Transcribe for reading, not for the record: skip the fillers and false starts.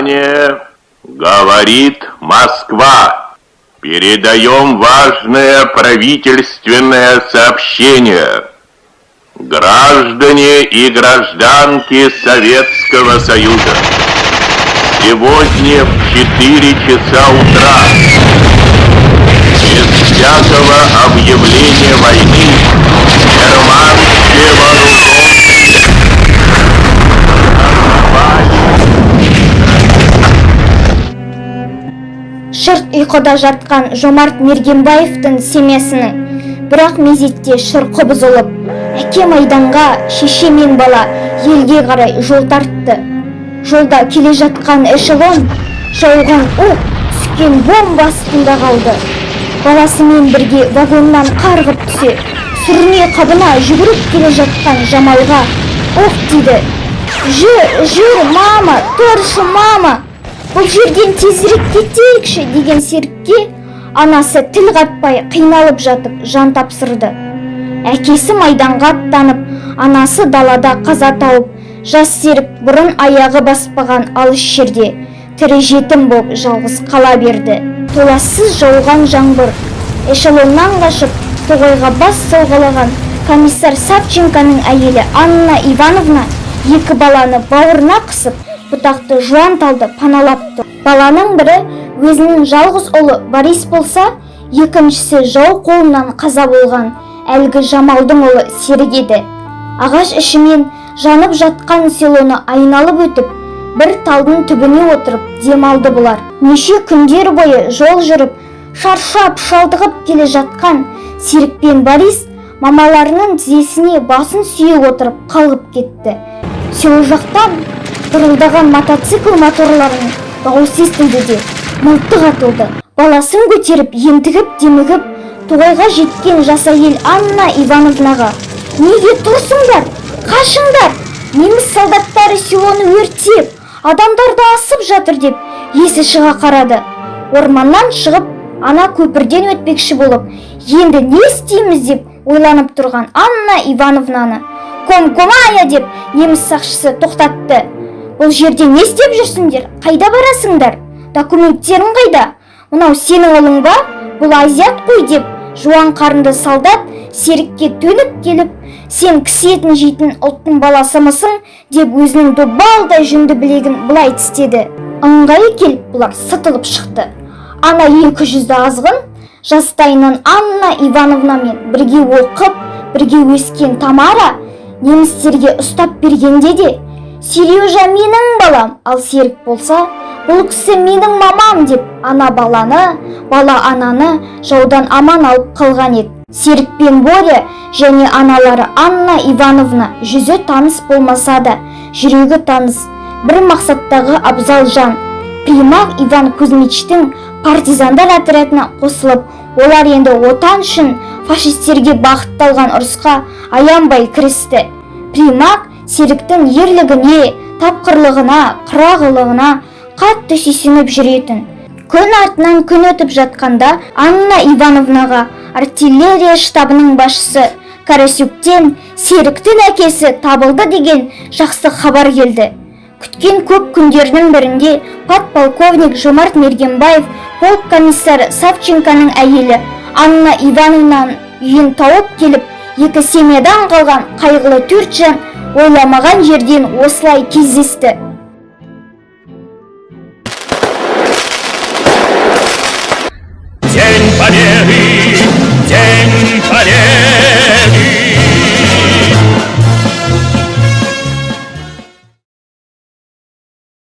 Внимание! Говорит Москва. Передаем важное правительственное сообщение. Граждане и гражданки Советского Союза, сегодня в 4 часа утра, без всякого объявления войны, германские вооруженные Шырт ұйқыда жатқан Жомарт Мергенбаевтың семьясының бірақ мезетте шырқы бұзылып, әке майданға, шеше мен бала елге қарай жол тартты. Жолда келе жатқан эшелон жауған оқ түскен бомба астында қалды. Баласымен бірге вагоннан қарғып түсе, сүріне қабына жүгіріп келе жатқан Жамалға оқ тиді. Жүр, мама, тұршы, мама! Бұл жерден тезірек кетейікші деген Серікке анасы тіл қатпай қиналып жатып жан тапсырды. Әкесі майданға аттанып, анасы далада қаза тауып, жас Серік бұрын аяғы баспаған алыс жерде тірі жетім болып жалғыз қала берді. Толассыз жауған жаңбыр эшелоннан қашып тоғайға бас сауғалаған комиссар Савченконың әйелі Анна Ивановна екі баланы бауырына қысып, бұтақты жуан талды паналапты. Баланың бірі өзінің жалғыз ұлы Борис болса, екіншісі жау қолынан қаза болған әлгі Жамалдың ұлы Серік еді. Ағаш ішімен жанып жатқан селоны айналып өтіп, бір талдың түбіне отырып демалды бұлар. Неше күндер бойы жол жүріп, шаршап шалдығып келе жатқан Серік пен Борис мамаларының тізесіне басын сүйе отырып қалғып кетті. Село жақтан дырылдаған мотоцикл моторларының дауысы естілді де мылтық атылды. Баласын көтеріп, ентігіп, демігіп, тоғайға жеткен жас әйел Анна Ивановнаға: «Неге тұрсыңдар? Қашыңдар! Неміс солдаттары селоны өртеп, адамдарды асып жатыр» деп есі шыға қарады. Орманнан шығып, ана көпірден өтпекші болып, енді не істейміз деп ойланып тұрған Анна Ивановнаны «Ком-комая» деп неміс сақшысы тоқтатты. «Бұл жерде не істеп жүрсіңдер? Қайда барасыңдар? Документтерің қайда? Мынау сенің ұлың ба? Бұл азиат қой» деп жуан қарынды солдат Серікке төніп келіп: «Сен кісі етін жейтін ұлттың баласымысың?» деп өзінің добалдай жүнді білегін былай тістеді. Ыңғайы келіп бұлар сытылып шықты. Ана 200 азғын жастайынан Анна Ивановнамен бірге оқып, бірге өскен Тамара немістерге ұстап бергенде де «Сережа менің балам, ал Серік болса, бұл кісі менің мамам» деп ана баланы, бала ананы жаудан аман алып қалған еді. Серік пен Боря және аналары Анна Ивановна жүзі таныс болмаса да, жүрегі таныс, бір мақсаттағы абзал жан. Примак Иван Кузьмичтің партизандар отрядына қосылып, олар енді отан үшін фашистерге бағытталған ұрысқа аянбай кірісті. Примак Серіктің ерлігіне, тапқырлығына, қырағылығына қатты сүйсініп жүретін. Күн артынан күн өтіп жатқанда Анна Ивановнаға артиллерия штабының басшысы Карасюктен Серіктің әкесі табылды деген жақсы хабар келді. Күткен көп күндердің бірінде подполковник Жомарт Мергенбаев полк комиссары Савченконың әйелі Анна Ивановнаның үйін тауып келіп, екі семьядан қалған қайғылы 4 жан ойламаған жерден осылай кездесті.